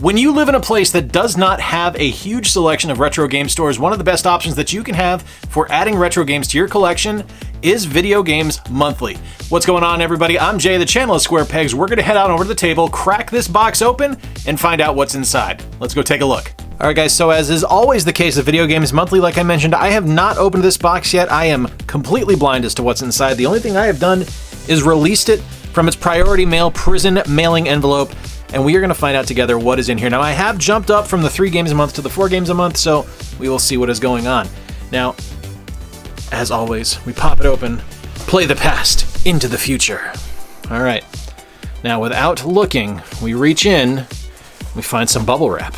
When you live in a place that does not have a huge selection of retro game stores, one of the best options that you can have for adding retro games to your collection is Video Games Monthly. What's going on, everybody? I'm Jay, the channel of Square Pegs. We're going to head out over to the table, crack this box open, and find out what's inside. Let's go take a look. All right, guys, so as is always the case of Video Games Monthly, like I mentioned, I have not opened this box yet. I am completely blind as to what's inside. The only thing I have done is released it from its priority mail prison mailing envelope, and we are going to find out together what is in here. Now, I have jumped up from the 3 games a month to the 4 games a month, so we will see what is going on. Now, as always, we pop it open, play the past into the future. All right. Now, without looking, we reach in, we find some bubble wrap.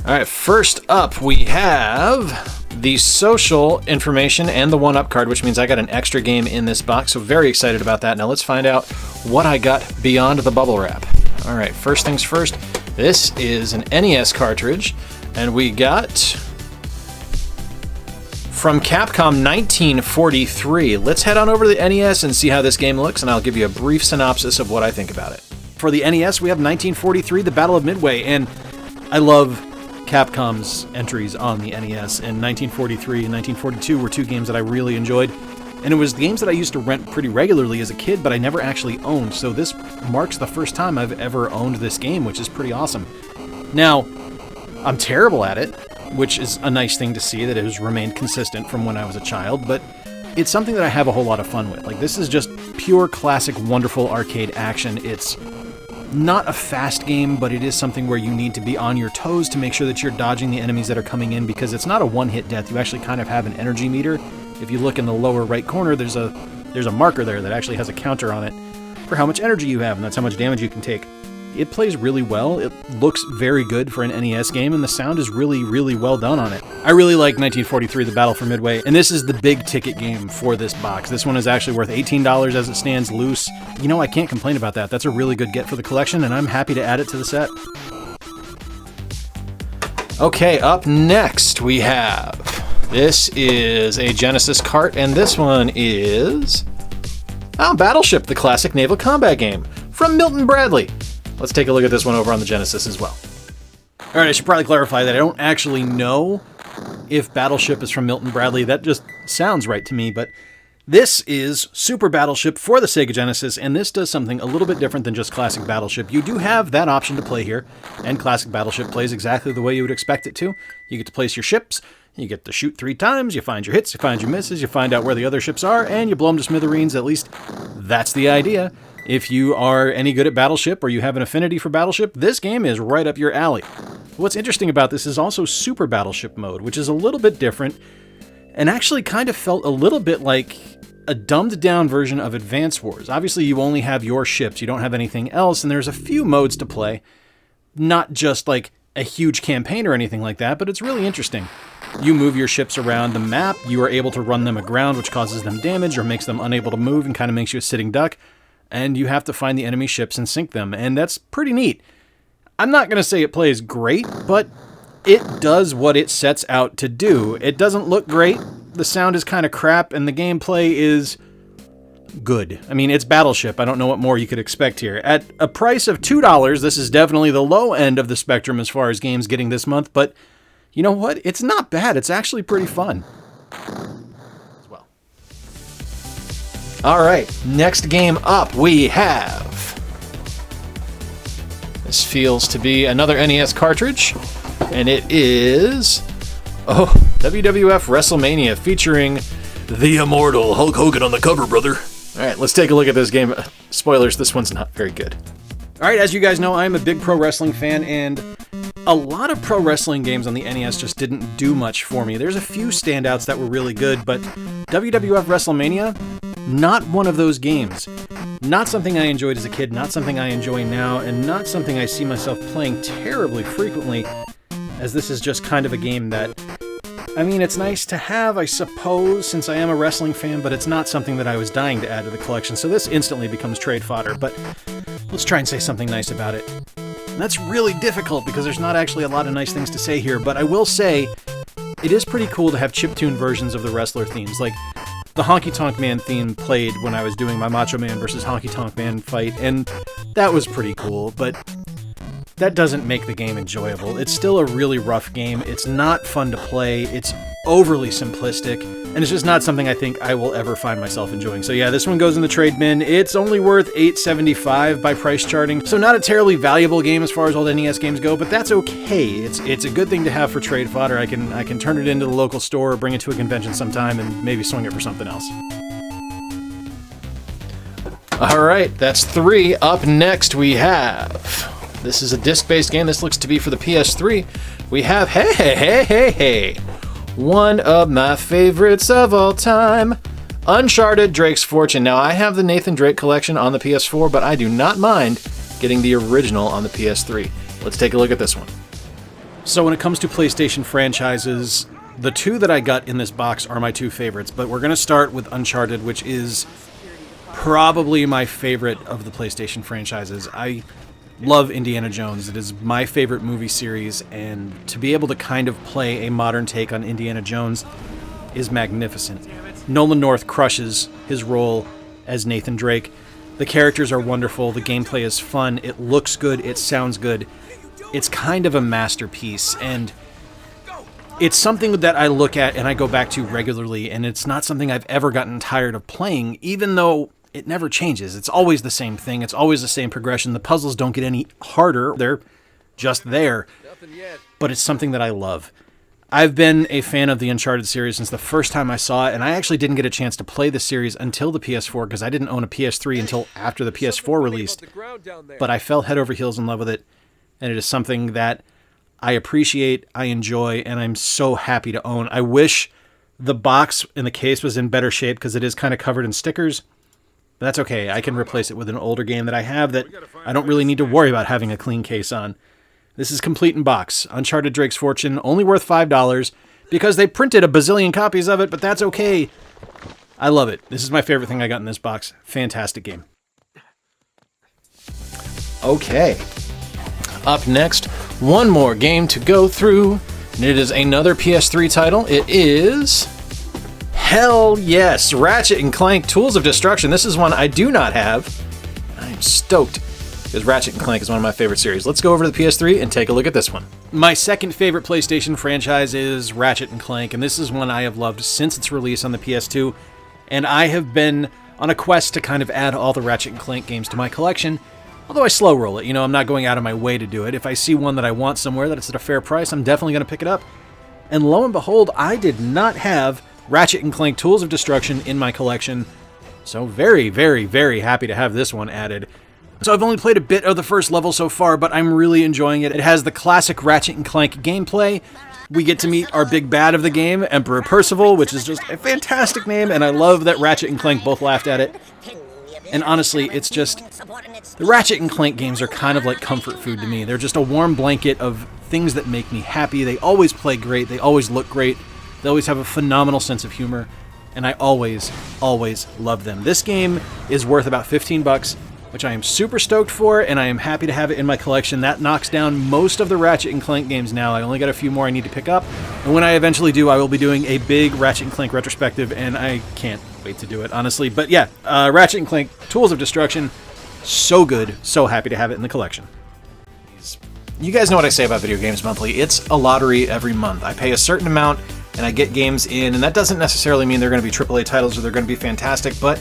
All right, first up, we have the social information and the 1-up card, which means I got an extra game in this box, so very excited about that. Now let's find out what I got beyond the bubble wrap. All right, first things first, this is an NES cartridge, and we got from Capcom 1943. Let's head on over to the NES and see how this game looks, and I'll give you a brief synopsis of what I think about it. For the NES, we have 1943, the Battle of Midway, and I love Capcom's entries on the NES, and 1943 and 1942 were 2 games that I really enjoyed, and it was games that I used to rent pretty regularly as a kid, but I never actually owned, so this marks the first time I've ever owned this game, which is pretty awesome. Now, I'm terrible at it, which is a nice thing to see that it has remained consistent from when I was a child, but it's something that I have a whole lot of fun with. Like, this is just pure classic wonderful arcade action. It's not a fast game, but it is something where you need to be on your toes to make sure that you're dodging the enemies that are coming in, because it's not a one-hit death. You actually kind of have an energy meter. If you look in the lower right corner, there's a marker there that actually has a counter on it for how much energy you have, and that's how much damage you can take. It plays really well. It looks very good for an NES game, and the sound is really, really well done on it. I really like 1943, The Battle for Midway, and this is the big ticket game for this box. This one is actually worth $18 as it stands loose. You know, I can't complain about that. That's a really good get for the collection, and I'm happy to add it to the set. Okay, up next we have, this is a Genesis cart, and this one is Battleship, the classic naval combat game from Milton Bradley. Let's take a look at this one over on the Genesis as well. All right, I should probably clarify that I don't actually know if Battleship is from Milton Bradley. That just sounds right to me, but this is Super Battleship for the Sega Genesis, and this does something a little bit different than just Classic Battleship. You do have that option to play here, and Classic Battleship plays exactly the way you would expect it to. You get to place your ships, you get to shoot 3 times, you find your hits, you find your misses, you find out where the other ships are, and you blow them to smithereens. At least that's the idea. If you are any good at Battleship or you have an affinity for Battleship, this game is right up your alley. What's interesting about this is also Super Battleship mode, which is a little bit different and actually kind of felt a little bit like a dumbed down version of Advance Wars. Obviously, you only have your ships, you don't have anything else, and there's a few modes to play. Not just like a huge campaign or anything like that, but it's really interesting. You move your ships around the map, you are able to run them aground, which causes them damage or makes them unable to move and kind of makes you a sitting duck. And you have to find the enemy ships and sink them, and that's pretty neat. I'm not going to say it plays great, but it does what it sets out to do. It doesn't look great, the sound is kind of crap, and the gameplay is good. I mean, it's Battleship. I don't know what more you could expect here. At a price of $2, this is definitely the low end of the spectrum as far as games getting this month, but you know what? It's not bad. It's actually pretty fun. All right, next game up we have, this feels to be another NES cartridge, and it is, WWF Wrestlemania featuring the immortal Hulk Hogan on the cover, brother. All right, let's take a look at this game. Spoilers, this one's not very good. All right, as you guys know, I'm a big pro wrestling fan, and a lot of pro wrestling games on the NES just didn't do much for me. There's a few standouts that were really good, but WWF Wrestlemania, not one of those games. Not something I enjoyed as a kid, not something I enjoy now, and not something I see myself playing terribly frequently, as this is just kind of a game that, I mean, it's nice to have, I suppose, since I am a wrestling fan, but it's not something that I was dying to add to the collection, so this instantly becomes trade fodder, but let's try and say something nice about it. And that's really difficult because there's not actually a lot of nice things to say here, but I will say it is pretty cool to have chiptune versions of the wrestler themes. Like, the Honky Tonk Man theme played when I was doing my Macho Man versus Honky Tonk Man fight, and that was pretty cool, but that doesn't make the game enjoyable. It's still a really rough game. It's not fun to play. It's overly simplistic, and it's just not something I think I will ever find myself enjoying. So yeah, this one goes in the trade bin. It's only worth $8.75 by price charting, so not a terribly valuable game as far as old NES games go, but that's okay. It's a good thing to have for trade fodder. I can turn it into the local store, bring it to a convention sometime, and maybe swing it for something else. All right, that's 3. Up next we have... This is a disc-based game. This looks to be for the PS3. We have, hey, one of my favorites of all time, Uncharted Drake's Fortune. Now, I have the Nathan Drake collection on the PS4, but I do not mind getting the original on the PS3. Let's take a look at this one. So when it comes to PlayStation franchises, the 2 that I got in this box are my 2 favorites, but we're going to start with Uncharted, which is probably my favorite of the PlayStation franchises. I love Indiana Jones. It is my favorite movie series, and to be able to kind of play a modern take on Indiana Jones is magnificent. Nolan North crushes his role as Nathan Drake. The characters are wonderful, the gameplay is fun, it looks good, it sounds good. It's kind of a masterpiece, and it's something that I look at and I go back to regularly, and it's not something I've ever gotten tired of playing, even though it never changes. It's always the same thing. It's always the same progression. The puzzles don't get any harder. They're just there. But it's something that I love. I've been a fan of the Uncharted series since the first time I saw it, and I actually didn't get a chance to play the series until the PS4 because I didn't own a PS3 until after the PS4 released. But I fell head over heels in love with it, and it is something that I appreciate, I enjoy, and I'm so happy to own. I wish the box and the case was in better shape because it is kind of covered in stickers. But that's okay. I can replace it with an older game that I have that I don't really need to worry about having a clean case on. This is complete in box. Uncharted Drake's Fortune, only worth $5 because they printed a bazillion copies of it, but that's okay. I love it. This is my favorite thing I got in this box. Fantastic game. Okay. Up next, one more game to go through, and it is another PS3 title. It is... Hell yes! Ratchet and Clank Tools of Destruction. This is one I do not have. I'm stoked because Ratchet and Clank is one of my favorite series. Let's go over to the PS3 and take a look at this one. My second favorite PlayStation franchise is Ratchet and Clank, and this is one I have loved since its release on the PS2, and I have been on a quest to kind of add all the Ratchet and Clank games to my collection, although I slow roll it. You know, I'm not going out of my way to do it. If I see one that I want somewhere that it's at a fair price, I'm definitely going to pick it up. And lo and behold, I did not have Ratchet and Clank Tools of Destruction in my collection, so very, very, very happy to have this one added. So I've only played a bit of the first level so far, but I'm really enjoying it. It has the classic Ratchet and Clank gameplay. We get to meet our big bad of the game, Emperor Percival, which is just a fantastic name, and I love that Ratchet and Clank both laughed at it. And honestly, it's just... The Ratchet and Clank games are kind of like comfort food to me. They're just a warm blanket of things that make me happy. They always play great. They always look great. They always have a phenomenal sense of humor, and I always, always love them. This game is worth about $15, which I am super stoked for, and I am happy to have it in my collection. That knocks down most of the Ratchet and Clank games now. I only got a few more I need to pick up, and when I eventually do, I will be doing a big Ratchet and Clank retrospective, and I can't wait to do it, honestly. But yeah, Ratchet and Clank Tools of Destruction, so good, so happy to have it in the collection. You guys know what I say about Video Games Monthly. It's a lottery every month. I pay a certain amount, and I get games in, and that doesn't necessarily mean they're going to be AAA titles or they're going to be fantastic, but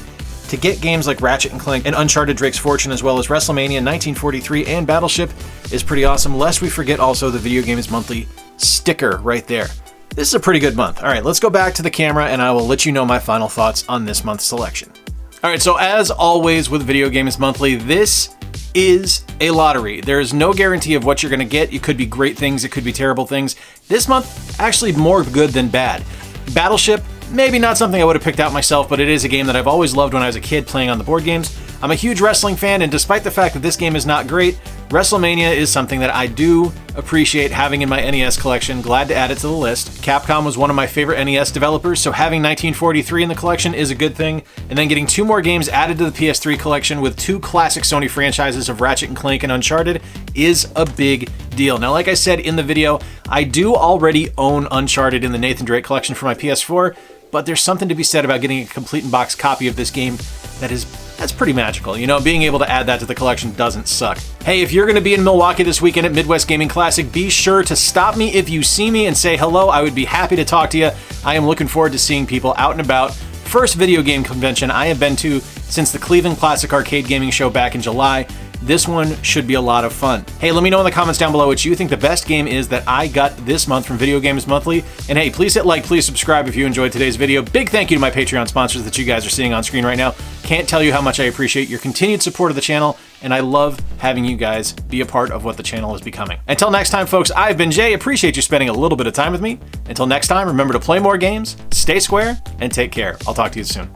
to get games like Ratchet and Clank and Uncharted Drake's Fortune, as well as Wrestlemania, 1943, and Battleship is pretty awesome, lest we forget also the Video Games Monthly sticker right there. This is a pretty good month. All right, let's go back to the camera, and I will let you know my final thoughts on this month's selection. All right, so as always with Video Games Monthly, this is a lottery. There is no guarantee of what you're going to get. It could be great things, it could be terrible things. This month, actually more good than bad. Battleship, maybe not something I would have picked out myself, but it is a game that I've always loved when I was a kid playing on the board games. I'm a huge wrestling fan, and despite the fact that this game is not great, Wrestlemania is something that I do appreciate having in my NES collection. Glad to add it to the list. Capcom was one of my favorite NES developers, so having 1943 in the collection is a good thing. And then getting 2 more games added to the PS3 collection with 2 classic Sony franchises of Ratchet and Clank and Uncharted is a big deal. Now, like I said in the video, I do already own Uncharted in the Nathan Drake collection for my PS4, but there's something to be said about getting a complete in-box copy of this game that is That's pretty magical. You know, being able to add that to the collection doesn't suck. Hey, if you're going to be in Milwaukee this weekend at Midwest Gaming Classic, be sure to stop me if you see me and say hello. I would be happy to talk to you. I am looking forward to seeing people out and about. First video game convention I have been to since the Cleveland Classic Arcade Gaming Show back in July. This one should be a lot of fun. Hey, let me know in the comments down below what you think the best game is that I got this month from Video Games Monthly. And hey, please hit like, please subscribe if you enjoyed today's video. Big thank you to my Patreon sponsors that you guys are seeing on screen right now. Can't tell you how much I appreciate your continued support of the channel, and I love having you guys be a part of what the channel is becoming. Until next time, folks, I've been Jay. Appreciate you spending a little bit of time with me. Until next time, remember to play more games, stay square, and take care. I'll talk to you soon.